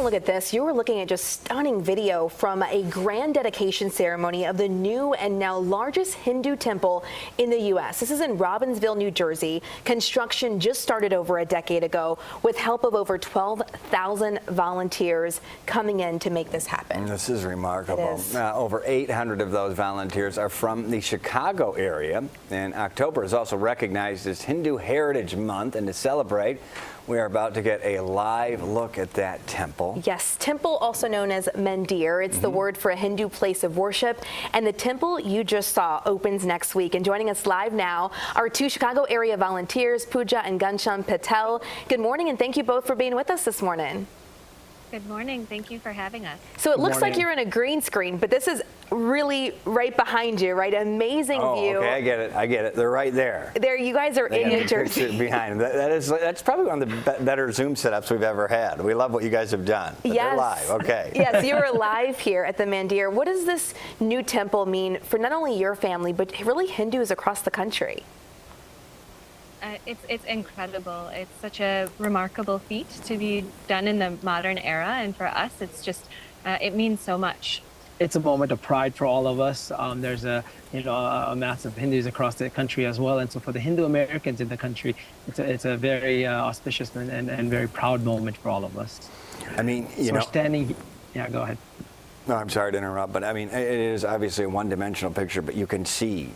a look at this, you were looking at just stunning video from a grand dedication ceremony of the new and now largest Hindu temple in the U.S. This is in Robbinsville, New Jersey. Construction just started over a decade ago with help of over 12,000 volunteers coming in to make this happen. This is remarkable. Over 800 of those volunteers are from the Chicago area, and October is also recognized as Hindu Heritage Month, and to celebrate, we are about to get a live look at that temple. Yes, temple, also known as mandir. It's the word for a Hindu place of worship. And the temple you just saw opens next week. And joining us live now are two Chicago area volunteers, Pooja and Ghanshyam Patel. Good morning, and thank you both for being with us this morning. Good morning. Thank you for having us. So it looks like you're in a green screen, but this is really right behind you, right? Amazing view. Okay, I get it. I get it. They're right there. There, you guys are in New Jersey. Behind them. That's probably one of the better Zoom setups we've ever had. We love what you guys have done. But yes. They're live. Okay. Yes, you are live here at the mandir. What does this new temple mean for not only your family, but really Hindus across the country? It's incredible. It's such a remarkable feat to be done in the modern era, and for us, it's just it means so much. It's a moment of pride for all of us. There's a mass of Hindus across the country as well, and so for the Hindu Americans in the country, it's a very auspicious and very proud moment for all of us. I mean, we're standing. Yeah, go ahead. No, I'm sorry to interrupt, but I mean, it is obviously a one-dimensional picture, but you can see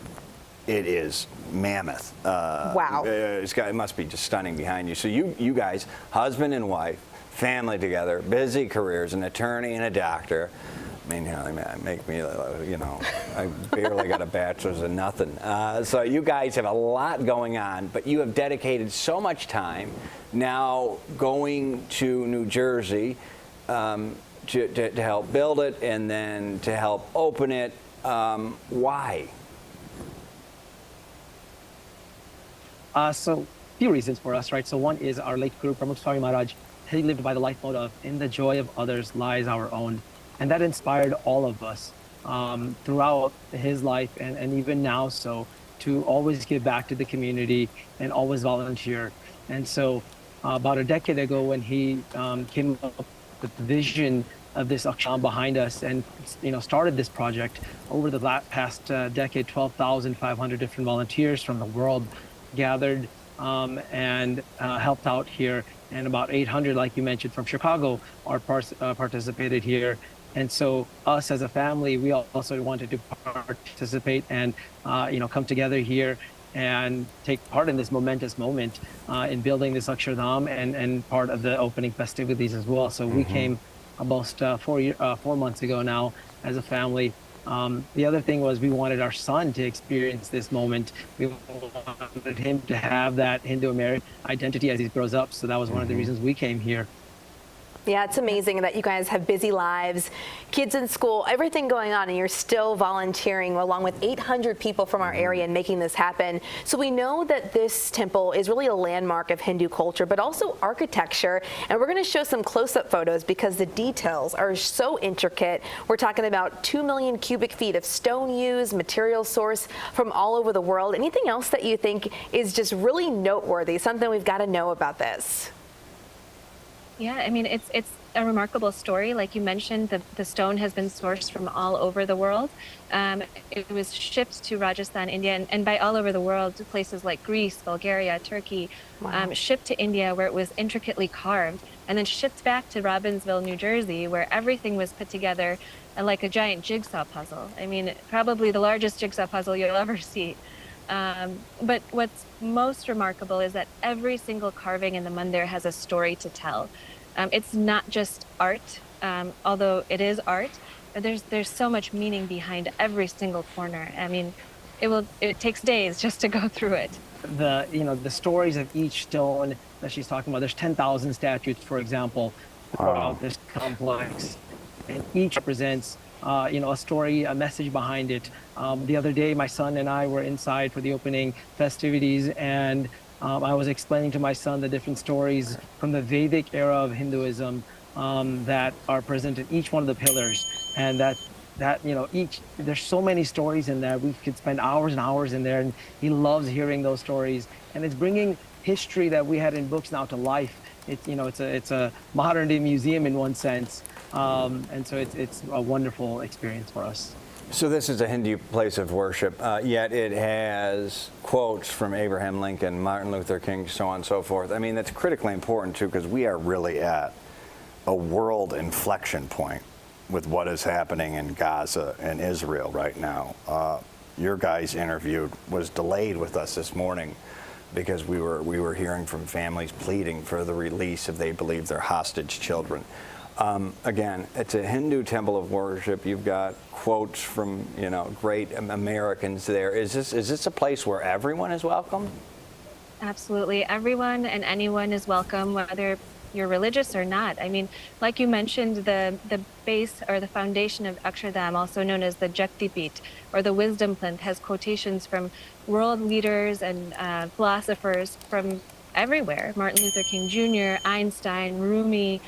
it is mammoth. Wow. It must be just stunning behind you. So you guys, husband and wife, family together, busy careers, an attorney and a doctor. I mean, they make me, I barely got a bachelor's in nothing. So you guys have a lot going on, but you have dedicated so much time now going to New Jersey to help build it and then to help open it. Why? So a few reasons for us, right? So one is our late Guru Pramukh Swami Maharaj, he lived by the life mode of, in the joy of others lies our own. And that inspired all of us throughout his life and even now, so to always give back to the community and always volunteer. And so about a decade ago when he came up with the vision of this ashram behind us and started this project, over the past decade, 12,500 different volunteers from the world gathered and helped out here, and about 800, like you mentioned, from Chicago are participated here. And so us as a family, we also wanted to participate and come together here and take part in this momentous moment in building this Akshardham and part of the opening festivities as well. So we came almost 4 months ago now as a family. The other thing was we wanted our son to experience this moment. We wanted him to have that Hindu-American identity as he grows up. So that was one of the reasons we came here. Yeah, it's amazing that you guys have busy lives, kids in school, everything going on, and you're still volunteering along with 800 people from our area and making this happen. So we know that this temple is really a landmark of Hindu culture, but also architecture. And we're going to show some close-up photos because the details are so intricate. We're talking about 2 million cubic feet of stone used, material source from all over the world. Anything else that you think is just really noteworthy, something we've got to know about this? Yeah, I mean, it's a remarkable story. Like you mentioned, the stone has been sourced from all over the world. It was shipped to Rajasthan, India, and by all over the world, to places like Greece, Bulgaria, Turkey, shipped to India where it was intricately carved, and then shipped back to Robbinsville, New Jersey, where everything was put together like a giant jigsaw puzzle. I mean, probably the largest jigsaw puzzle you'll ever see. But what's most remarkable is that every single carving in the mandir has a story to tell. It's not just art, although it is art. There's so much meaning behind every single corner. I mean, it takes days just to go through it. The stories of each stone that she's talking about. There's 10,000 statues, for example, throughout this complex, and each represents a story, a message behind it. The other day, my son and I were inside for the opening festivities, and I was explaining to my son the different stories from the Vedic era of Hinduism that are present in each one of the pillars, and there's so many stories in there. We could spend hours and hours in there, and he loves hearing those stories. And it's bringing history that we had in books now to life It's a modern day museum in one sense, and so it's a wonderful experience for us. So this is a Hindu place of worship, yet it has quotes from Abraham Lincoln, Martin Luther King, so on and so forth. I mean, that's critically important too, because we are really at a world inflection point with what is happening in Gaza and Israel right now. Your guys' interview was delayed with us this morning because we were hearing from families pleading for the release of, they believe, their hostage children. Again, it's a Hindu temple of worship. You've got quotes from, great Americans there. Is this a place where everyone is welcome? Absolutely. Everyone and anyone is welcome, whether you're religious or not. I mean, like you mentioned, the base or the foundation of Akshardham, also known as the Jaktipit or the Wisdom Plinth, has quotations from world leaders and philosophers from everywhere: Martin Luther King Jr., Einstein, Rumi,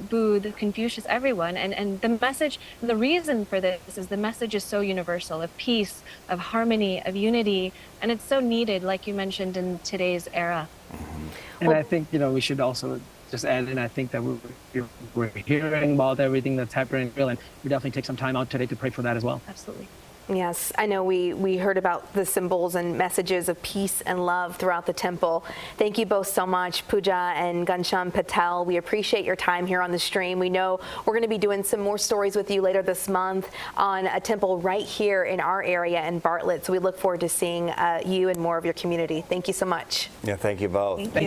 Buddha, Confucius, everyone. And the message, the reason for this is the message is so universal, of peace, of harmony, of unity, and it's so needed, like you mentioned, in today's era. And I think, we should also just add in, I think that we're hearing about everything that's happening in Israel, and we definitely take some time out today to pray for that as well. Absolutely. Yes, I know we heard about the symbols and messages of peace and love throughout the temple. Thank you both so much, Pooja and Ghanshyam Patel. We appreciate your time here on the stream. We know we're going to be doing some more stories with you later this month on a temple right here in our area in Bartlett. So we look forward to seeing you and more of your community. Thank you so much. Yeah, thank you both. Thank you.